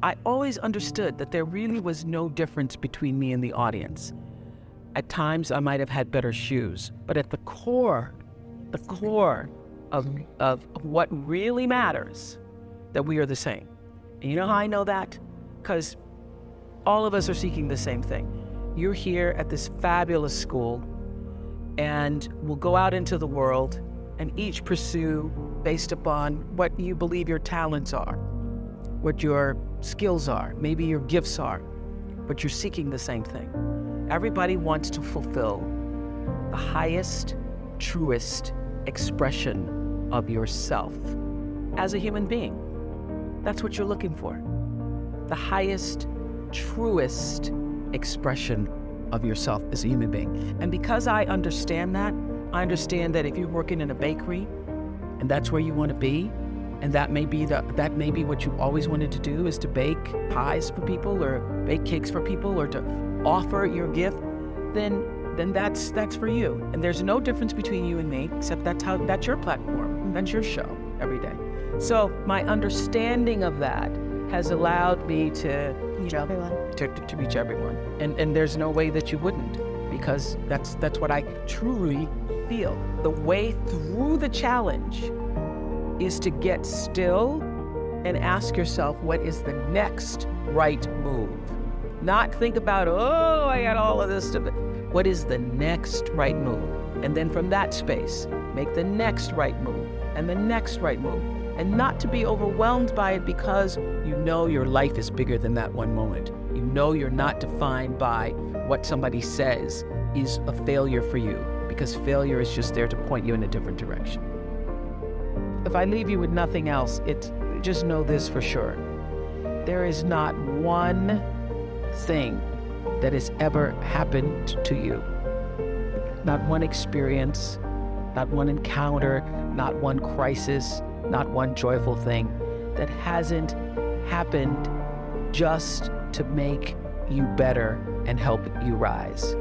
I always understood that there really was no difference between me and the audience. At times, I might have had better shoes, but at the core of what really matters, that we are the same. And you know how I know that? Because all of us are seeking the same thing. You're here at this fabulous school, and we'll go out into the world and each pursue based upon what you believe your talents are, what your skills are, maybe your gifts are, but you're seeking the same thing. Everybody wants to fulfill the highest, truest expression of yourself as a human being. That's what you're looking for. The highest, truest expression of yourself as a human being. And because I understand that if you're working in a bakery and that's where you want to be, and that may be what you always wanted to do, is to bake pies for people or bake cakes for people or to offer your gift, then that's for you. And there's no difference between you and me, except that's your platform, that's your show every day. So my understanding of that has allowed me to reach everyone. And there's no way that you wouldn't, because that's what I truly feel. The way through the challenge is to get still and ask yourself, what is the next right move? Not think about, oh, I got all of this stuff. What is the next right move? And then from that space, make the next right move and the next right move. And not to be overwhelmed by it, because you know your life is bigger than that one moment. You know you're not defined by what somebody says is a failure for you, because failure is just there to point you in a different direction. If I leave you with nothing else, just know this for sure. There is not one thing that has ever happened to you, not one experience, not one encounter, not one crisis, not one joyful thing that hasn't happened just to make you better and help you rise.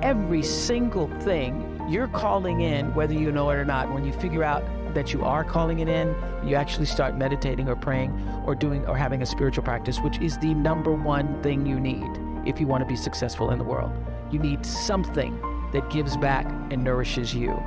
Every single thing you're calling in, whether you know it or not, when you figure out that you are calling it in, you actually start meditating or praying or having a spiritual practice, which is the number one thing you need if you want to be successful in the world. You need something that gives back and nourishes you,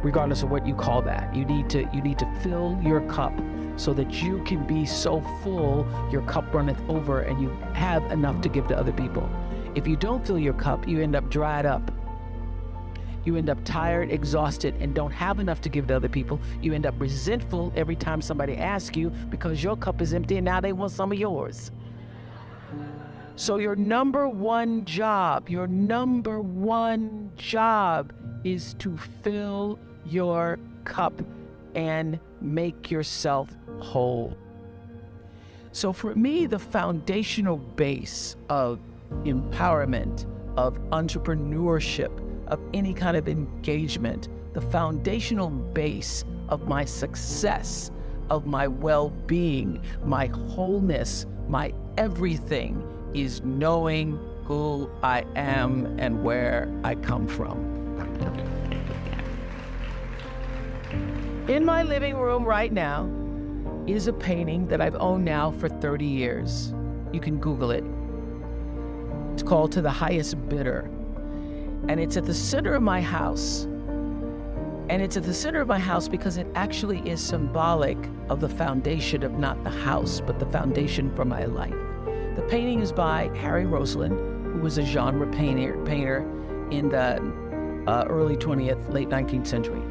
regardless of what you call that. You need to fill your cup so that you can be so full your cup runneth over and you have enough to give to other people. If you don't fill your cup, you end up dried up. You end up tired, exhausted, and don't have enough to give to other people. You end up resentful every time somebody asks you because your cup is empty and now they want some of yours. So your number one job is to fill your cup and make yourself whole. So for me, the foundational base of empowerment, of entrepreneurship, of any kind of engagement, the foundational base of my success, of my well-being, my wholeness, my everything is knowing who I am and where I come from. In my living room right now is a painting that I've owned now for 30 years. You can Google it. It's called To the Highest Bidder. And it's at the center of my house. And it's at the center of my house because it actually is symbolic of the foundation of not the house, but the foundation for my life. The painting is by Harry Rosalind, who was a genre painter in the early 20th, late 19th century.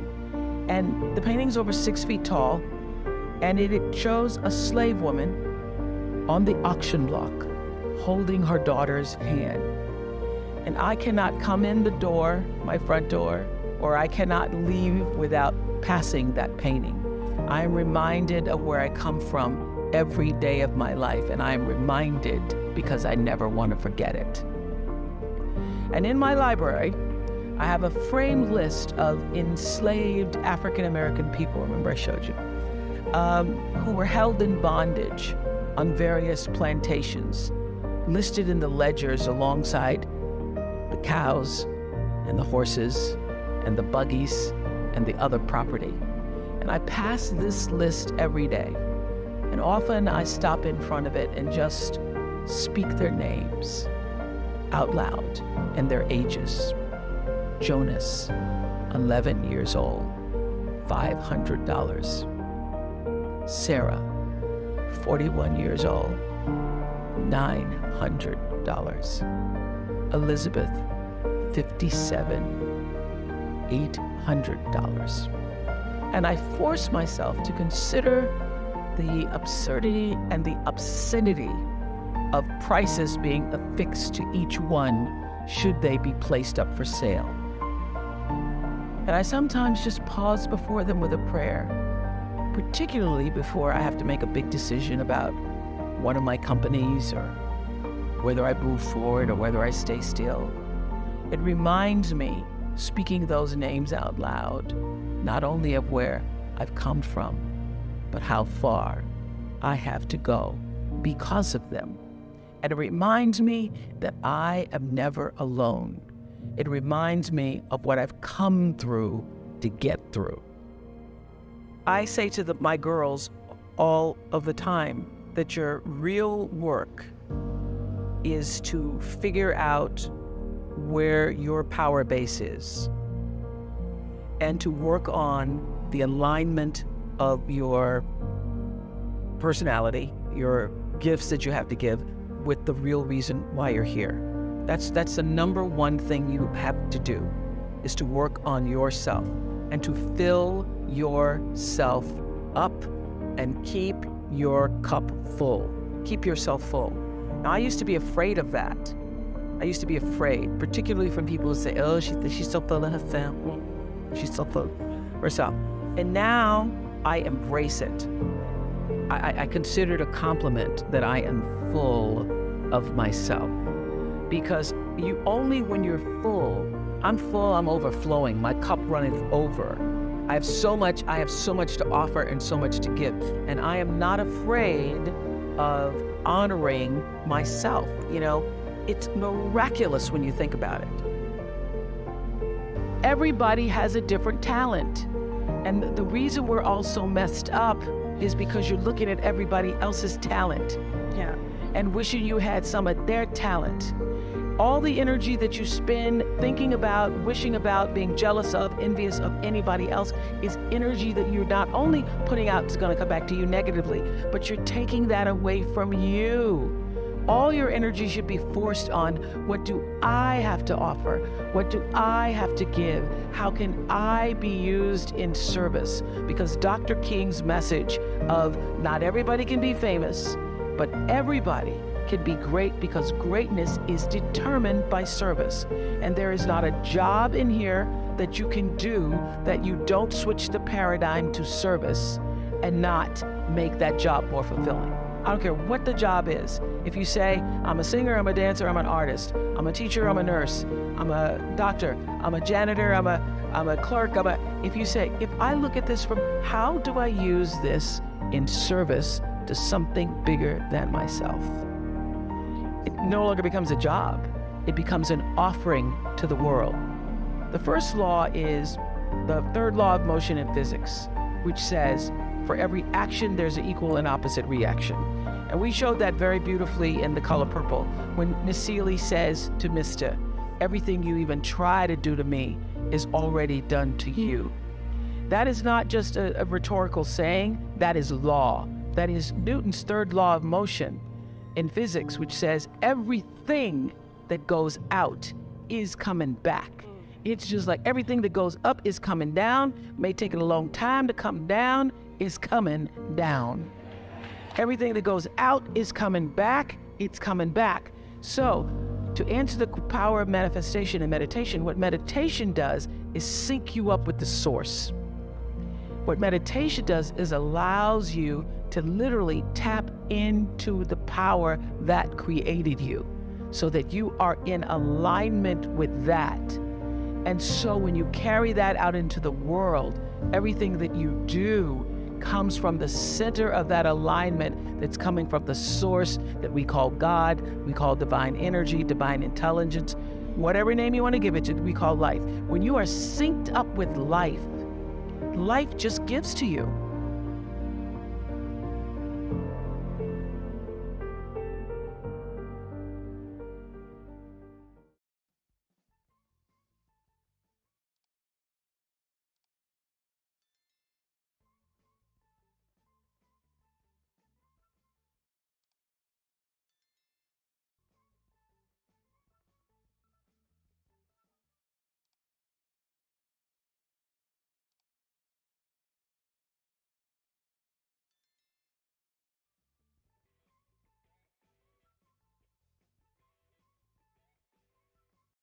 And the painting's over 6 feet tall, and it shows a slave woman on the auction block holding her daughter's hand. And I cannot come in the door, my front door, or I cannot leave without passing that painting. I am reminded of where I come from every day of my life, and I am reminded because I never want to forget it. And in my library, I have a framed list of enslaved African-American people, remember I showed you, who were held in bondage on various plantations, listed in the ledgers alongside the cows and the horses and the buggies and the other property. And I pass this list every day. And often I stop in front of it and just speak their names out loud and their ages. Jonas, 11 years old, $500. Sarah, 41 years old, $900. Elizabeth, 57, $800. And I force myself to consider the absurdity and the obscenity of prices being affixed to each one should they be placed up for sale. And I sometimes just pause before them with a prayer, particularly before I have to make a big decision about one of my companies or whether I move forward or whether I stay still. It reminds me, speaking those names out loud, not only of where I've come from, but how far I have to go because of them. And it reminds me that I am never alone. It reminds me of what I've come through to get through. I say to my girls all of the time that your real work is to figure out where your power base is and to work on the alignment of your personality, your gifts that you have to give, with the real reason why you're here. That's the number one thing you have to do, is to work on yourself and to fill yourself up and keep your cup full. Keep yourself full. Now, I used to be afraid of that. I used to be afraid, particularly from people who say, oh, she's so full of herself. She's so full of herself. And now I embrace it. I consider it a compliment that I am full of myself. Because you only when you're full, I'm full, I'm overflowing, my cup runneth over. I have so much to offer and so much to give. And I am not afraid of honoring myself. You know, it's miraculous when you think about it. Everybody has a different talent. And the reason we're all so messed up is because you're looking at everybody else's talent. Yeah. And wishing you had some of their talent. All the energy that you spend thinking about, wishing about, being jealous of, envious of anybody else is energy that you're not only putting out is going to come back to you negatively, but you're taking that away from you. All your energy should be forced on, what do I have to offer? What do I have to give? How can I be used in service? Because Dr. King's message of not everybody can be famous, but everybody can be great, because greatness is determined by service. And there is not a job in here that you can do that you don't switch the paradigm to service and not make that job more fulfilling. I don't care what the job is. If you say, I'm a singer, I'm a dancer, I'm an artist, I'm a teacher, I'm a nurse, I'm a doctor, I'm a janitor, I'm a clerk, if you say, if I look at this from how do I use this in service to something bigger than myself, it no longer becomes a job. It becomes an offering to the world. The first law is the third law of motion in physics, which says, for every action, there's an equal and opposite reaction. And we showed that very beautifully in The Color Purple, when Miss Seeley says to Mr., everything you even try to do to me is already done to you. That is not just a rhetorical saying, that is law. That is Newton's third law of motion in physics, which says everything that goes out is coming back. It's just like everything that goes up is coming down, may take it a long time to come down, is coming down. Everything that goes out is coming back, it's coming back. So, to answer the power of manifestation and meditation, what meditation does is sync you up with the source. What meditation does is allows you to literally tap into the power that created you, so that you are in alignment with that. And so when you carry that out into the world, everything that you do comes from the center of that alignment that's coming from the source that we call God, we call divine energy, divine intelligence, whatever name you want to give it to, we call life. When you are synced up with life, life just gives to you.